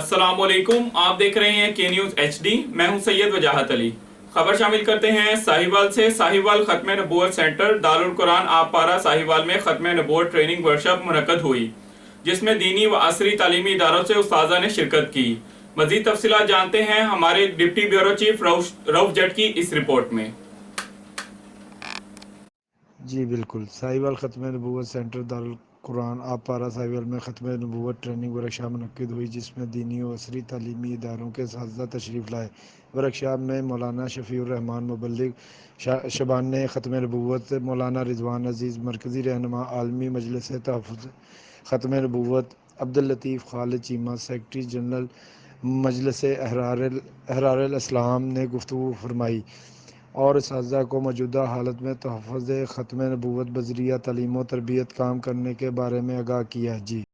अस्सलाम वालेकुम। आप देख रहे हैं के न्यूज़ HD। मैं हूं सैयद वजाहत अली। खबर शामिल करते हैं साहिवाल से। साहिवाल खत्म नबूवत सेंटर दारुल कुरान आपपारा साहिवाल में खत्म नबूवत ट्रेनिंग वर्कशॉप मुनक्कद हुई, जिसमें दीनी व असरी तालीमी इदारों से उस्ताज़ा ने शिरकत की। मज़ीद तफसीलात जानते हैं हमारे डिप्टी ब्यूरो चीफ रऊफ जट की इस रिपोर्ट में। जी बिल्कुल। साहिवाल ख़त्म नबूवत सेंटर दारुल कुरान आपपारा साहिवाल में ख़त्म नबूवत ट्रेनिंग वर्कशॉप मुनक्किद हुई, जिसमें दीनी व असरी तालीमी इदारों के असातिज़ा तशरीफ़ लाए। वर्कशॉप में मौलाना शफ़ीउर रहमान मुबल्लिग शबान ख़त्म नबूवत, मौलाना रिजवान अज़ीज़ मरकज़ी रहनुमा आलमी मजलिस तहफ़्फ़ुज़ ख़त्म नबूवत, अब्दुल लतीफ़ खालिद चीमा सेक्रेटरी जनरल मजलिस अहरारुल इस्लाम ने गुफ्तगू फरमाई और असातिज़ा को मौजूदा हालत में तहफ़्फ़ुज़ ख़त्म नबूवत बज़रिया तालीम व तरबियत काम करने के बारे में आगाह किया। जी।